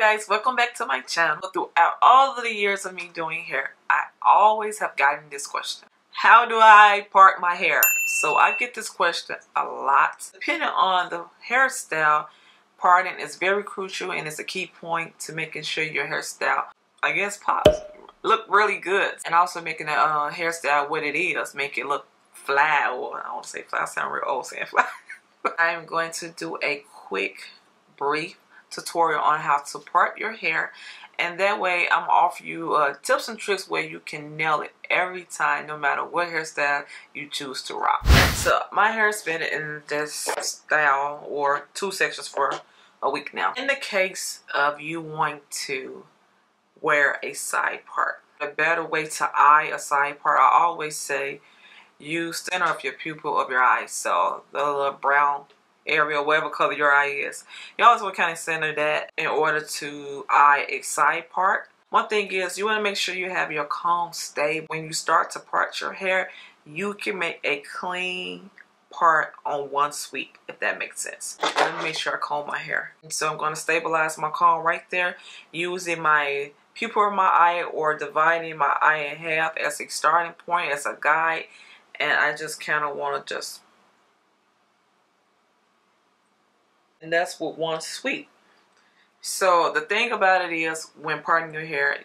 guys, welcome back to my channel. Throughout all of the years of me doing hair, I always have gotten this question. How do I part my hair? So I get this question a lot. Depending on the hairstyle, parting is very crucial and it's a key point to making sure your hairstyle, I guess, pops. Look really good. And also making the hairstyle what it is. Make it look flat, or I don't want to say flat, I sound real old saying flat. I'm going to do a quick, brief tutorial on how to part your hair, and that way I'm gonna offer you tips and tricks where you can nail it every time, no matter what hairstyle you choose to rock. So my hair's been in this style or two sections for a week now. In the case of you wanting to wear a side part, a better way to eye a side part, I always say use center of your pupil of your eye, so the little brown area, whatever color your eye is. You always want to kind of center that in order to eye a side part. One thing is you want to make sure you have your comb stable. When you start to part your hair, you can make a clean part on one sweep, if that makes sense. Let me make sure I comb my hair. And so I'm going to stabilize my comb right there using my pupil of my eye or dividing my eye in half as a starting point, as a guide. And I just kind of want to just, and that's with one sweep. So the thing about it is, when parting your hair,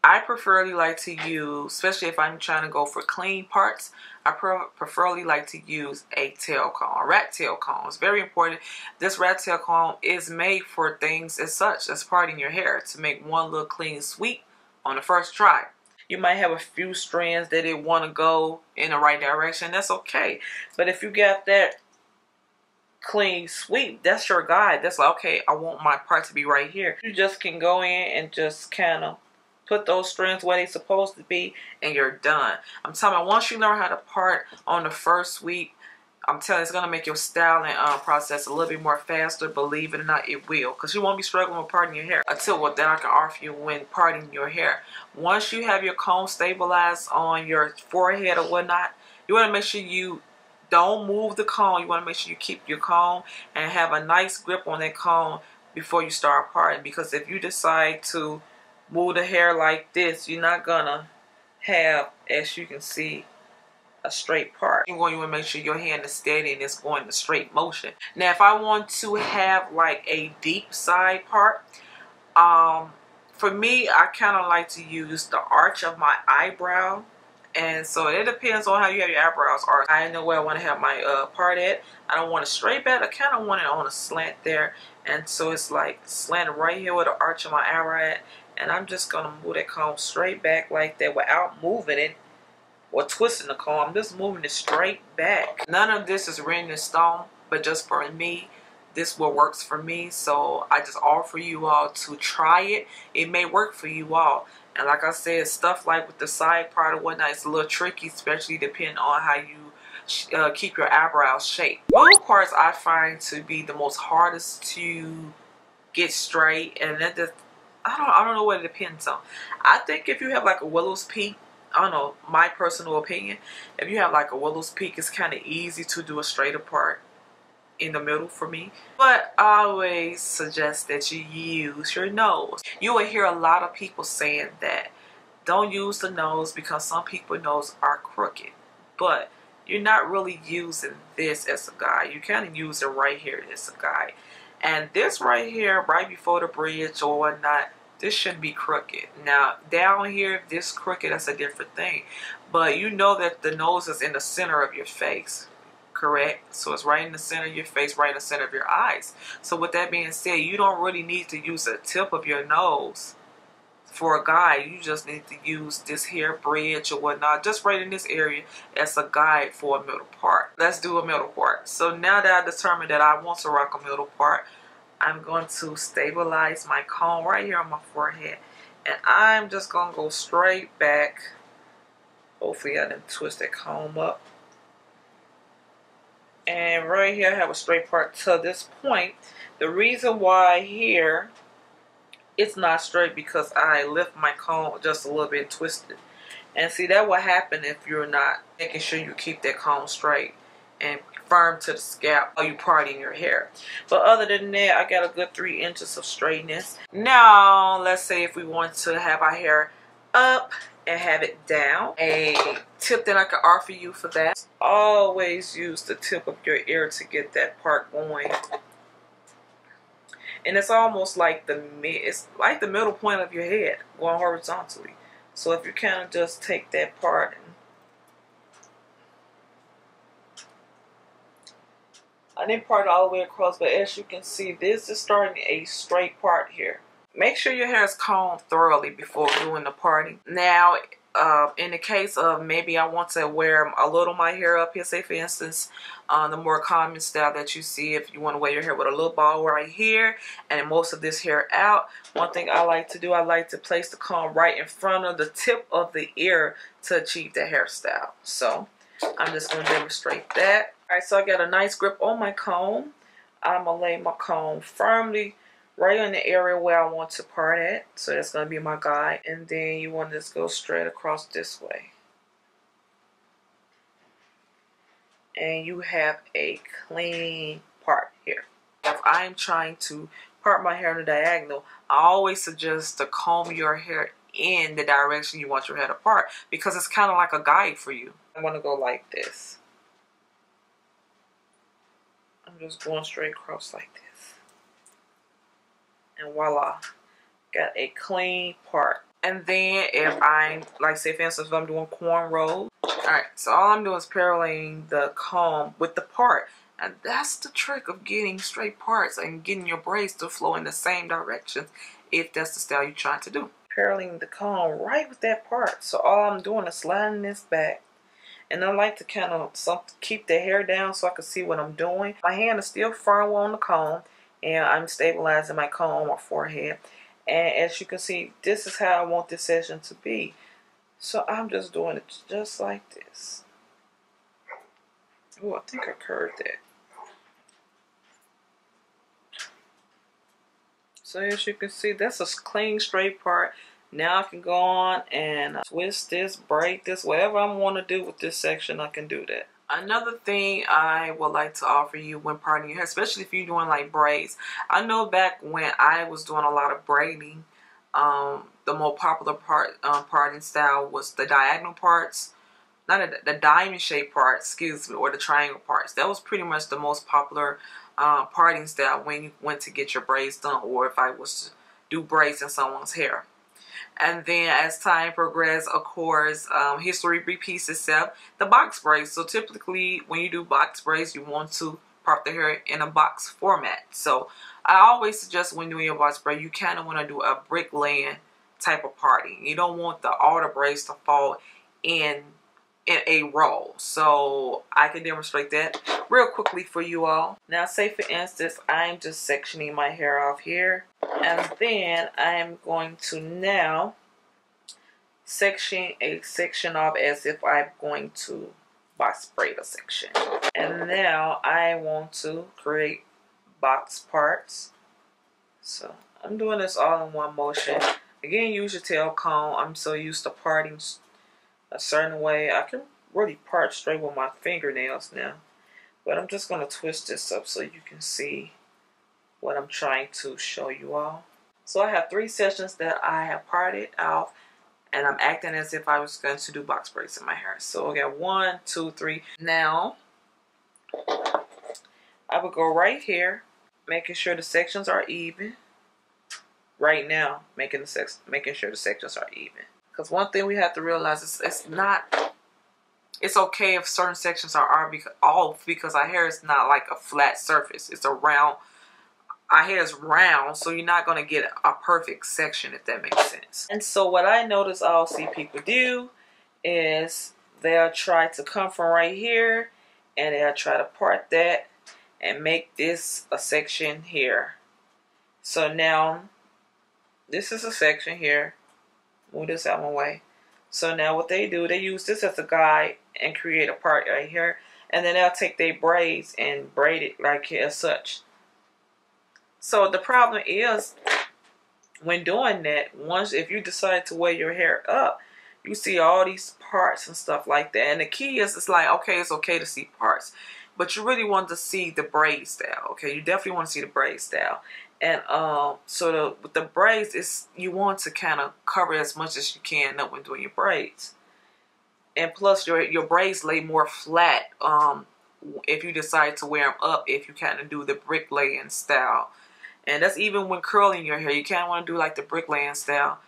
I preferably like to use, especially if I'm trying to go for clean parts, I preferably like to use a tail comb, a rat tail comb. It's very important. This rat tail comb is made for things as such as parting your hair, to make one little clean sweep on the first try. You might have a few strands that it want to go in the right direction. That's okay. But if you got that clean sweep, that's your guide. That's like, okay, I want my part to be right here. You just can go in and just kind of put those strands where they're supposed to be, and you're done. I'm telling you, once you learn how to part on the first sweep, I'm telling you, it's going to make your styling process a little bit more faster. Believe it or not, it will. Because you won't be struggling with parting your hair until what that I can offer you when parting your hair. Once you have your comb stabilized on your forehead or whatnot, you want to make sure you don't move the comb. You want to make sure you keep your comb and have a nice grip on that comb before you start parting. Because if you decide to move the hair like this, you're not going to have, as you can see, a straight part. You want to make sure your hand is steady and it's going in straight motion. Now, if I want to have like a deep side part, for me, I kind of like to use the arch of my eyebrow. And so it depends on how you have your eyebrows arched. I know where I want to have my part at. I don't want it straight back. I kind of want it on a slant there. And so it's like slanted right here where the arch of my eyebrow at. And I'm just going to move that comb straight back like that without moving it or twisting the comb. I'm just moving it straight back. None of this is written in stone, but just for me, this what works for me. So I just offer you all to try it. It may work for you all. And like I said, stuff like with the side part or whatnot, it's a little tricky, especially depending on how you keep your eyebrows shaped. Middle parts I find to be the most hardest to get straight, and that just, I don't know what it depends on. I think if you have like a widow's peak, I don't know, my personal opinion, if you have like a widow's peak, it's kind of easy to do a straighter part in the middle for me. But I always suggest that you use your nose. You will hear a lot of people saying that don't use the nose because some people's nose are crooked. But you're not really using this as a guide. You kind of use it right here as a guide. And this right here, right before the bridge or whatnot, this shouldn't be crooked. Now, down here, if this crooked, that's a different thing. But you know that the nose is in the center of your face, correct? So it's right in the center of your face, right in the center of your eyes. So with that being said, you don't really need to use the tip of your nose for a guide. You just need to use this hair bridge or whatnot, just right in this area as a guide for a middle part. Let's do a middle part. So now that I determined that I want to rock a middle part, I'm going to stabilize my comb right here on my forehead. And I'm just going to go straight back. Hopefully I didn't twist that comb up. And right here I have a straight part to this point. The reason why here it's not straight because I lift my comb just a little bit twisted. And see, that will happen if you're not making sure you keep that comb straight. and firm to the scalp while you parting your hair. But other than that, I got a good 3 inches of straightness. Now let's say if we want to have our hair up and have it down, a tip that I could offer you for that, always use the tip of your ear to get that part going. And it's almost like it's like the middle point of your head going horizontally. So if you kind of just take that part and I didn't part it all the way across, but as you can see, this is starting a straight part here. Make sure your hair is combed thoroughly before doing the parting. Now, in the case of maybe I want to wear a little of my hair up here, say for instance, the more common style that you see, if you want to wear your hair with a little ball right here and most of this hair out, one thing I like to do, I like to place the comb right in front of the tip of the ear to achieve the hairstyle. So I'm just going to demonstrate that. Alright, so I got a nice grip on my comb. I'm going to lay my comb firmly right in the area where I want to part at. So that's going to be my guide. And then you want to just go straight across this way. And you have a clean part here. If I'm trying to part my hair in a diagonal, I always suggest to comb your hair in the direction you want your hair to part, because it's kind of like a guide for you. I'm going to go like this. I'm just going straight across like this. And voila, got a clean part. And then if I'm, like say for instance, if I'm doing cornrows, alright, so all I'm doing is paralleling the comb with the part. And that's the trick of getting straight parts and getting your braids to flow in the same direction if that's the style you're trying to do. Paralleling the comb right with that part. So all I'm doing is sliding this back. And I like to kind of keep the hair down so I can see what I'm doing. My hand is still firm on the comb, and I'm stabilizing my comb on my forehead. And as you can see, this is how I want this section to be. So I'm just doing it just like this. Oh, I think I curved that. So as you can see, that's a clean, straight part. Now I can go on and twist this, braid this, whatever I want to do with this section, I can do that. Another thing I would like to offer you when parting your hair, especially if you're doing like braids. I know back when I was doing a lot of braiding, the more popular parting style was the diagonal parts. Not the diamond shaped parts, excuse me, or the triangle parts. That was pretty much the most popular parting style when you went to get your braids done, or if I was to do braids in someone's hair. And then as time progressed, of course, history repeats itself. The box braids. So typically when you do box braids, you want to part the hair in a box format. So I always suggest when doing your box braid, you kind of want to do a bricklaying type of parting. You don't want all the braids to fall in a row. So I can demonstrate that real quickly for you all. Now say for instance, I'm just sectioning my hair off here, and then I'm going to now section a section off as if I'm going to box braid a section. And now I want to create box parts. So I'm doing this all in one motion. Again, use your tail comb. I'm so used to parting a certain way. I can really part straight with my fingernails now, but I'm just going to twist this up so you can see what I'm trying to show you all. So I have 3 sections that I have parted off, and I'm acting as if I was going to do box braids in my hair. So I got 1, 2, 3. Now I would go right here, making sure the sections are even. Right now, making sure the sections are even. Because one thing we have to realize is it's okay if certain sections are off, because our hair is not like a flat surface. It's a round. Our hair is round, so you're not going to get a perfect section, if that makes sense. And so what I notice I'll see people do is they'll try to come from right here, and they'll try to part that and make this a section here. So now this is a section here. Move this out of my way. So now what they do, they use this as a guide and create a part right here, and then they'll take their braids and braid it like here as such. So the problem is, when doing that, if you decide to wear your hair up, you see all these parts and stuff like that. And the key is, it's like, okay, it's okay to see parts. but you really want to see the braid style. Okay, you definitely want to see the braid style. And so with the braids, is you want to kind of cover as much as you can up when doing your braids. And plus your braids lay more flat if you decide to wear them up, if you kind of do the bricklaying style. And that's even when curling your hair. You kind of want to do like the bricklaying style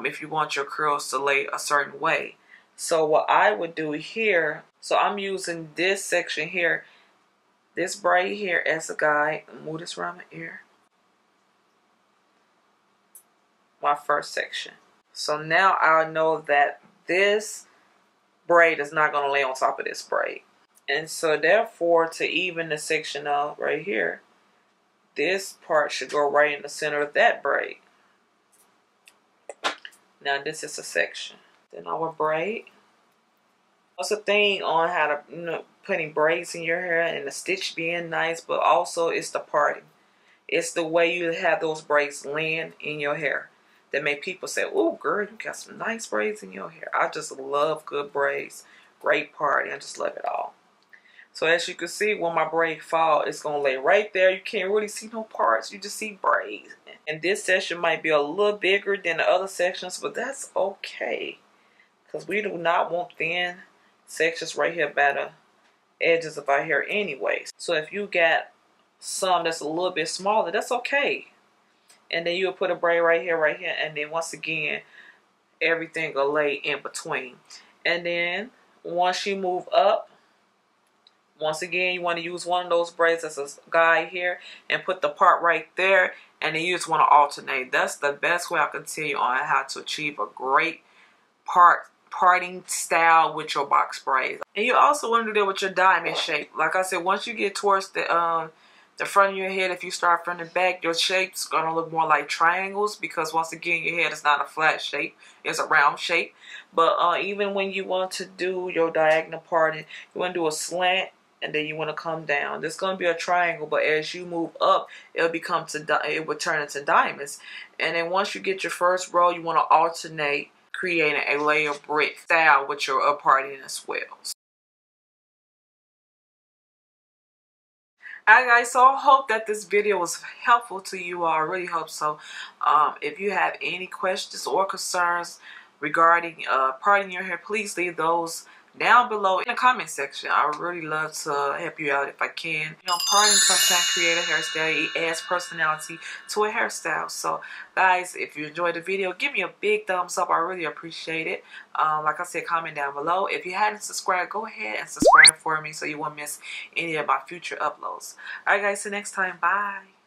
if you want your curls to lay a certain way. So what I would do here, so I'm using this section here, this braid here as a guide. Move this around my ear. My first section. So now I know that this braid is not going to lay on top of this braid. And so therefore, to even the section up right here, this part should go right in the center of that braid. Now this is a section. Then I will braid. What's the thing on how to, putting braids in your hair and the stitch being nice, but also it's the parting. It's the way you have those braids land in your hair that make people say, "Oh, girl, you got some nice braids in your hair." I just love good braids. Great party. I just love it all. So as you can see, when my braid fall, it's going to lay right there. You can't really see no parts. You just see braids. And this section might be a little bigger than the other sections, but that's okay. Because we do not want thin sections right here by the edges of our hair anyways. So if you got some that's a little bit smaller, that's okay. And then you'll put a braid right here, and then once again, everything will lay in between. And then once you move up, once again, you want to use one of those braids as a guide here and put the part right there, and then you just want to alternate. That's the best way I can tell you on how to achieve a great parting style with your box braids. And you also want to do that with your diamond shape. Like I said, once you get towards the front of your head, if you start from the back, your shape's going to look more like triangles, because once again, your head is not a flat shape, it's a round shape. But even when you want to do your diagonal parting, you want to do a slant, and then you want to come down. This is going to be a triangle, but as you move up, it will turn into diamonds. And then once you get your first row, you want to alternate, creating a layer brick style with your parting as well. Alright guys, so I hope that this video was helpful to you all. I really hope so. If you have any questions or concerns regarding parting your hair, please leave those down below in the comment section. I would really love to help you out if I can. You know, parting sometimes create a hairstyle. It adds personality to a hairstyle. So guys, if you enjoyed the video, give me a big thumbs up. I really appreciate it. Like I said, comment down below. If you hadn't subscribed, go ahead and subscribe for me so you won't miss any of my future uploads. Alright guys, see you next time. Bye.